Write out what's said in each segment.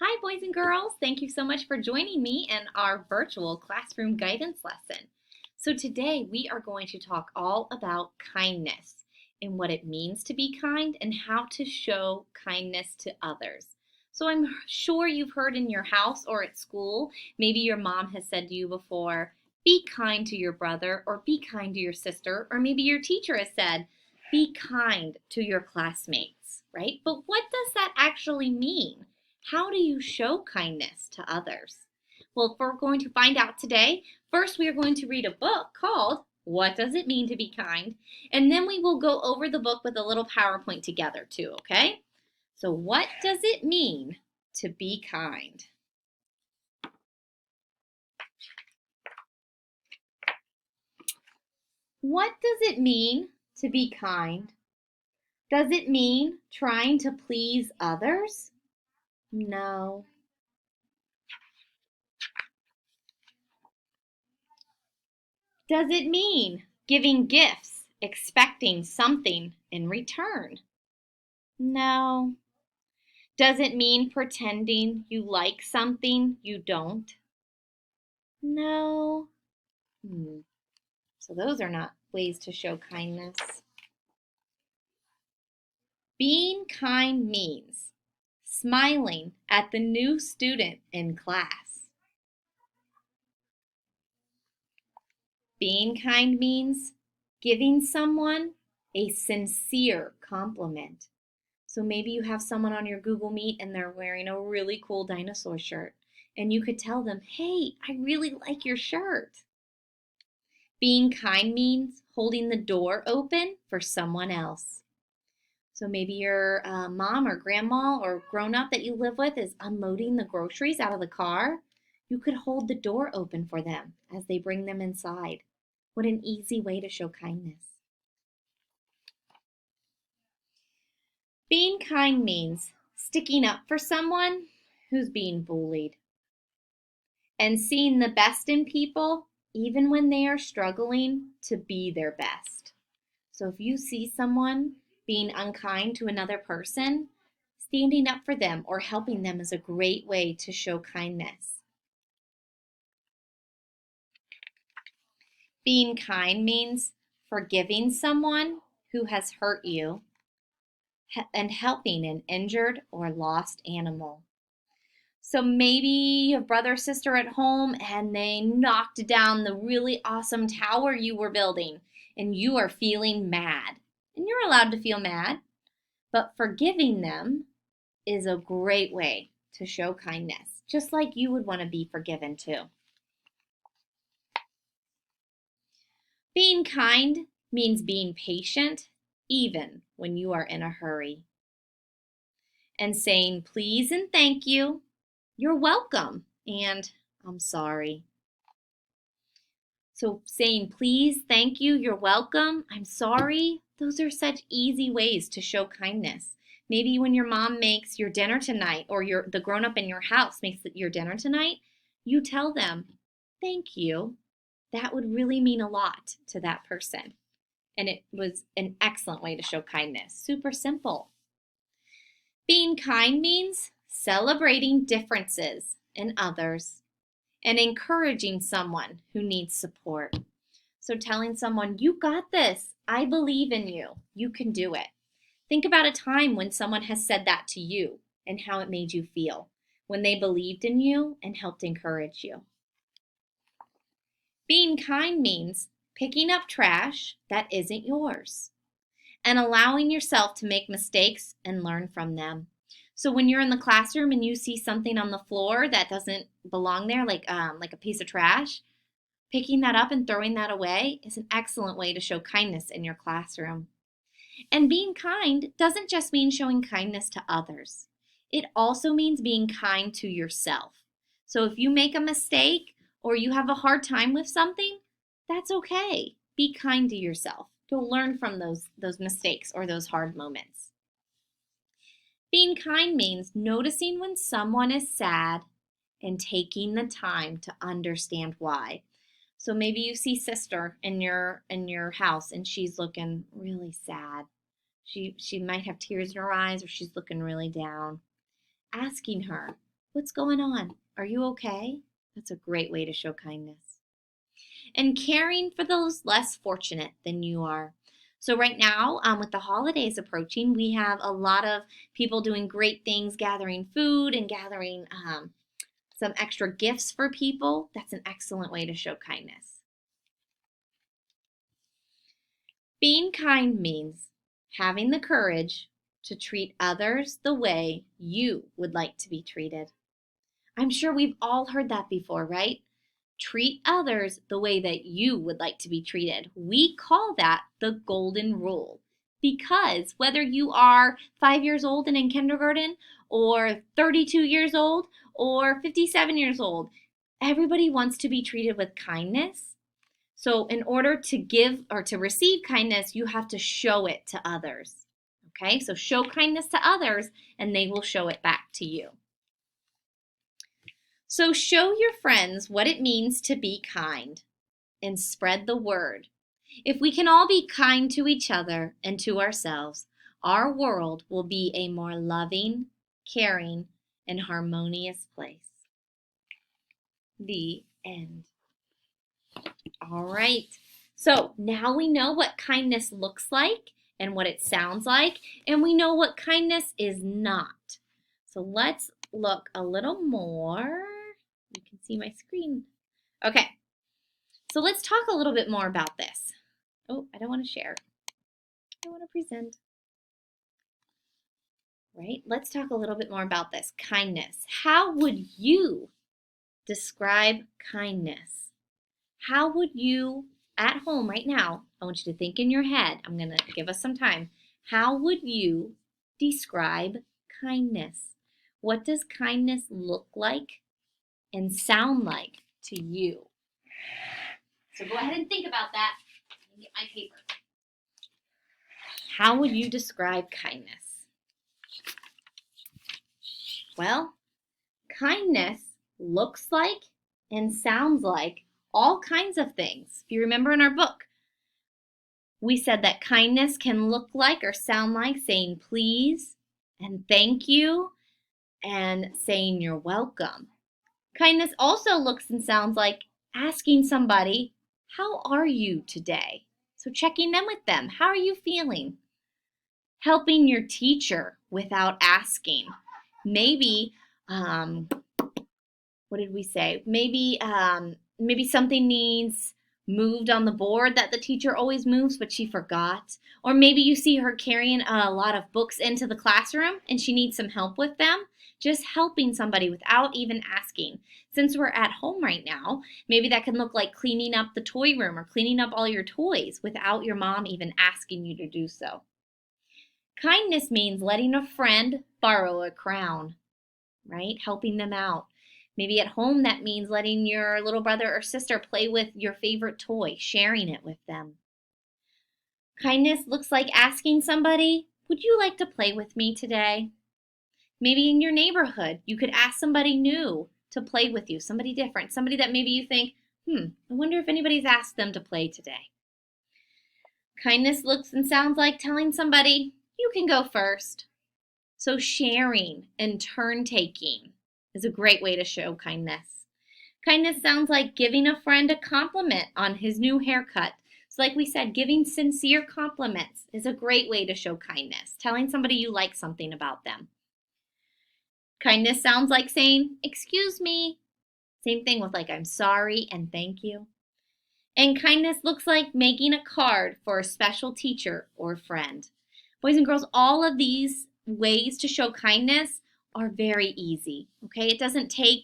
Hi, boys and girls. Thank you so much for joining me in our virtual classroom guidance lesson. So today we are going to talk all about kindness and what it means to be kind and how to show kindness to others. So I'm sure you've heard in your house or at school, maybe your mom has said to you before, be kind to your brother or be kind to your sister, or maybe your teacher has said, be kind to your classmates, right? But what does that actually mean? How do you show kindness to others? Well, if we're going to find out today, first we are going to read a book called What Does It Mean to Be Kind? And then we will go over the book with a little PowerPoint together too, okay? So what does it mean to be kind? What does it mean to be kind? Does it mean trying to please others? No. Does it mean giving gifts, expecting something in return? No. Does it mean pretending you like something you don't? No. So those are not ways to show kindness. Being kind means smiling at the new student in class. Being kind means giving someone a sincere compliment. So maybe you have someone on your Google Meet and they're wearing a really cool dinosaur shirt, and you could tell them, hey, I really like your shirt. Being kind means holding the door open for someone else. So maybe your mom or grandma or grown up that you live with is unloading the groceries out of the car. You could hold the door open for them as they bring them inside. What an easy way to show kindness. Being kind means sticking up for someone who's being bullied and seeing the best in people even when they are struggling to be their best. So if you see someone being unkind to another person, standing up for them or helping them is a great way to show kindness. Being kind means forgiving someone who has hurt you and helping an injured or lost animal. So maybe you have brother or sister at home and they knocked down the really awesome tower you were building and you are feeling mad. And you're allowed to feel mad, but forgiving them is a great way to show kindness, just like you would want to be forgiven too. Being kind means being patient even when you are in a hurry and saying please and thank you, you're welcome, and I'm sorry. So saying please, thank you, you're welcome, I'm sorry, those are such easy ways to show kindness. Maybe when your mom makes your dinner tonight or the grown up in your house makes your dinner tonight, you tell them, thank you. That would really mean a lot to that person. And it was an excellent way to show kindness. Super simple. Being kind means celebrating differences in others and encouraging someone who needs support. So telling someone, you got this. I believe in you. You can do it. Think about a time when someone has said that to you and how it made you feel when they believed in you and helped encourage you. Being kind means picking up trash that isn't yours and allowing yourself to make mistakes and learn from them. So when you're in the classroom and you see something on the floor that doesn't belong there, like a piece of trash, picking that up and throwing that away is an excellent way to show kindness in your classroom. And being kind doesn't just mean showing kindness to others. It also means being kind to yourself. So if you make a mistake or you have a hard time with something, that's okay. Be kind to yourself. You'll learn from those mistakes or those hard moments. Being kind means noticing when someone is sad and taking the time to understand why. So maybe you see sister in your house and she's looking really sad. She might have tears in her eyes or she's looking really down. Asking her, What's going on? Are you okay? That's a great way to show kindness. And caring for those less fortunate than you are. So right now, with the holidays approaching, we have a lot of people doing great things, gathering food and gathering some extra gifts for people. That's an excellent way to show kindness. Being kind means having the courage to treat others the way you would like to be treated. I'm sure we've all heard that before, right? Treat others the way that you would like to be treated. We call that the golden rule because whether you are 5 years old and in kindergarten or 32 years old or 57 years old, everybody wants to be treated with kindness. So in order to give or to receive kindness, you have to show it to others. Okay, so show kindness to others and they will show it back to you. So show your friends what it means to be kind and spread the word. If we can all be kind to each other and to ourselves, our world will be a more loving, caring, and harmonious place. The end. All right. So now we know what kindness looks like and what it sounds like, and we know what kindness is not. So let's look a little more. You can see my screen. Okay. So let's talk a little bit more about this. Oh, I don't want to share. I want to present. Right? Let's talk a little bit more about this. Kindness. How would you describe kindness? How would you, at home right now, I want you to think in your head. I'm going to give us some time. How would you describe kindness? What does kindness look like and sound like to you? So go ahead and think about that. Let me get my paper. How would you describe kindness? Well, kindness looks like and sounds like all kinds of things. If you remember in our book, we said that kindness can look like or sound like saying please and thank you and saying you're welcome. Kindness also looks and sounds like asking somebody, how are you today? So checking in with them. How are you feeling? Helping your teacher without asking. Maybe, what did we say? Maybe something needs moved on the board that the teacher always moves, but she forgot. Or maybe you see her carrying a lot of books into the classroom and she needs some help with them. Just helping somebody without even asking. Since we're at home right now, maybe that can look like cleaning up the toy room or cleaning up all your toys without your mom even asking you to do so. Kindness means letting a friend borrow a crown, right? Helping them out. Maybe at home that means letting your little brother or sister play with your favorite toy, sharing it with them. Kindness looks like asking somebody, would you like to play with me today? Maybe in your neighborhood, you could ask somebody new to play with you, somebody different, somebody that maybe you think, I wonder if anybody's asked them to play today. Kindness looks and sounds like telling somebody, you can go first. So sharing and turn-taking is a great way to show kindness. Kindness sounds like giving a friend a compliment on his new haircut. So like we said, giving sincere compliments is a great way to show kindness, telling somebody you like something about them. Kindness sounds like saying, excuse me. Same thing with like, I'm sorry and thank you. And kindness looks like making a card for a special teacher or friend. Boys and girls, all of these ways to show kindness are very easy, okay? It doesn't take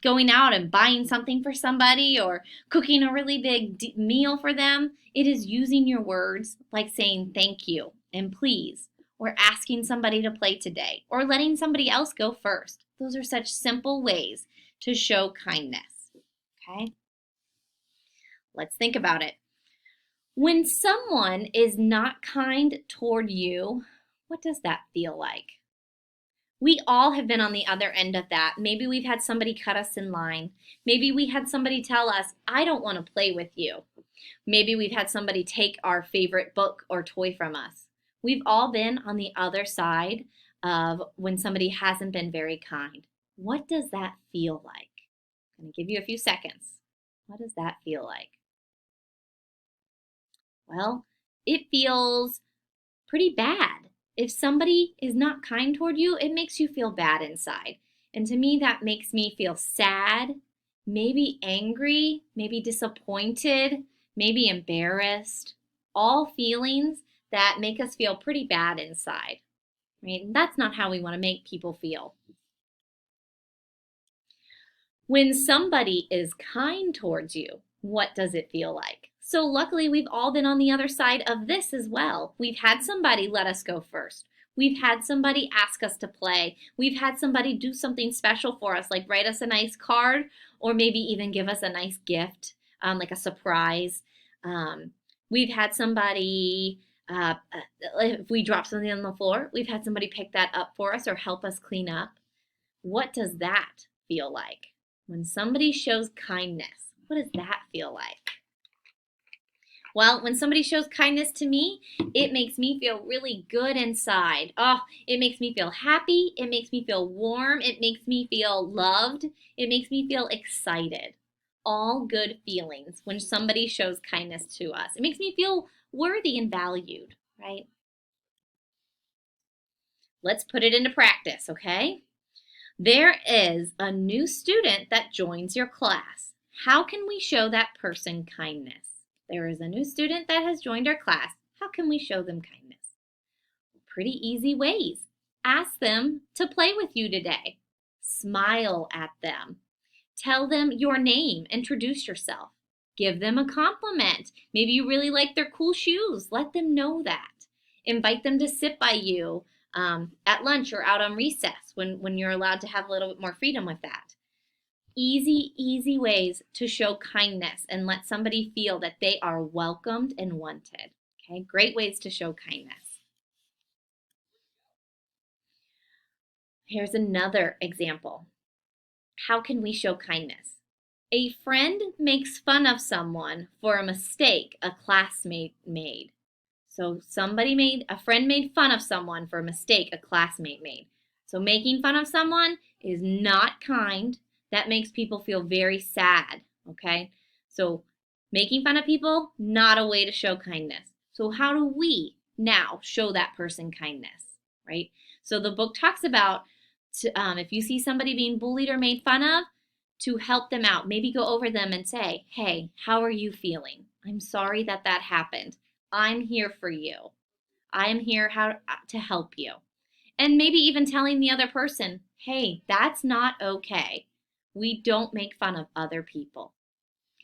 going out and buying something for somebody or cooking a really big meal for them. It is using your words like saying thank you and please, or asking somebody to play today, or letting somebody else go first. Those are such simple ways to show kindness, okay? Let's think about it. When someone is not kind toward you, what does that feel like? We all have been on the other end of that. Maybe we've had somebody cut us in line. Maybe we had somebody tell us, I don't want to play with you. Maybe we've had somebody take our favorite book or toy from us. We've all been on the other side of when somebody hasn't been very kind. What does that feel like? I'm going to give you a few seconds. What does that feel like? Well, it feels pretty bad. If somebody is not kind toward you, it makes you feel bad inside. And to me, that makes me feel sad, maybe angry, maybe disappointed, maybe embarrassed. All feelings that make us feel pretty bad inside. Right? And that's not how we want to make people feel. When somebody is kind towards you, what does it feel like? So luckily, we've all been on the other side of this as well. We've had somebody let us go first. We've had somebody ask us to play. We've had somebody do something special for us, like write us a nice card or maybe even give us a nice gift, like a surprise. We've had somebody, if we drop something on the floor, we've had somebody pick that up for us or help us clean up. What does that feel like? When somebody shows kindness, what does that feel like? Well, when somebody shows kindness to me, it makes me feel really good inside. Oh, it makes me feel happy. It makes me feel warm. It makes me feel loved. It makes me feel excited. All good feelings when somebody shows kindness to us. It makes me feel worthy and valued, right? Let's put it into practice, okay? There is a new student that joins your class. How can we show that person kindness? There is a new student that has joined our class. How can we show them kindness? Pretty easy ways. Ask them to play with you today. Smile at them. Tell them your name. Introduce yourself. Give them a compliment. Maybe you really like their cool shoes. Let them know that. Invite them to sit by you at lunch or out on recess when you're allowed to have a little bit more freedom with that. Easy ways to show kindness and let somebody feel that they are welcomed and wanted. Okay, great ways to show kindness. Here's another example. How can we show kindness? A friend makes fun of someone for a mistake a classmate made. So a friend made fun of someone for a mistake a classmate made. So making fun of someone is not kind. That makes people feel very sad, okay? So making fun of people, not a way to show kindness. So how do we now show that person kindness, right? So the book talks about if you see somebody being bullied or made fun of, to help them out. Maybe go over them and say, hey, how are you feeling? I'm sorry that happened. I'm here for you. I am here to help you. And maybe even telling the other person, hey, that's not okay. We don't make fun of other people.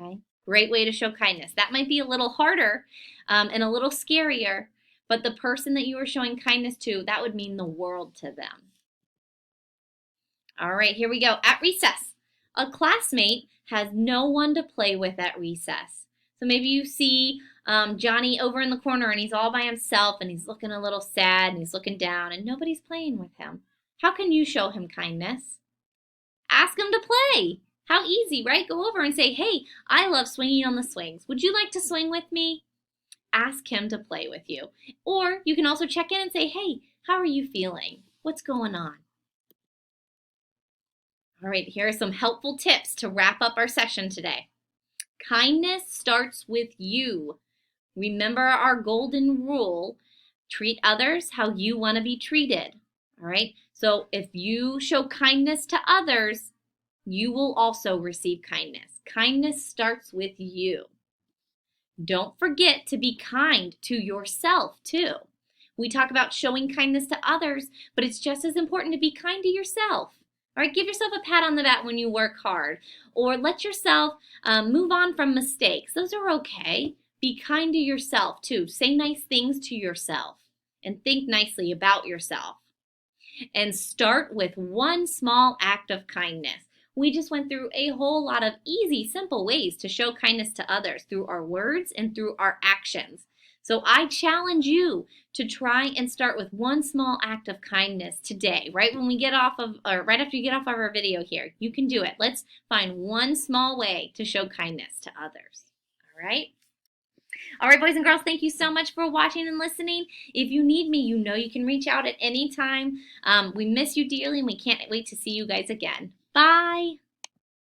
Okay? Great way to show kindness. That might be a little harder and a little scarier, but the person that you are showing kindness to, that would mean the world to them. All right, here we go. At recess, a classmate has no one to play with at recess. So maybe you see Johnny over in the corner and he's all by himself and he's looking a little sad and he's looking down and nobody's playing with him. How can you show him kindness? Ask him to play. How easy, right? Go over and say, hey, I love swinging on the swings. Would you like to swing with me? Ask him to play with you. Or you can also check in and say, hey, how are you feeling? What's going on? All right, here are some helpful tips to wrap up our session today. Kindness starts with you. Remember our golden rule, treat others how you want to be treated. All right, so if you show kindness to others, you will also receive kindness. Kindness starts with you. Don't forget to be kind to yourself too. We talk about showing kindness to others, but it's just as important to be kind to yourself. All right, give yourself a pat on the back when you work hard, or let yourself move on from mistakes. Those are okay. Be kind to yourself too. Say nice things to yourself and think nicely about yourself. And start with one small act of kindness. We just went through a whole lot of easy, simple ways to show kindness to others through our words and through our actions. So I challenge you to try and start with one small act of kindness today, right when we get off of, or right after you get off of our video here. You can do it. Let's find one small way to show kindness to others. All right? All right, boys and girls, thank you so much for watching and listening. If you need me, you know you can reach out at any time. We miss you dearly, and we can't wait to see you guys again. Bye.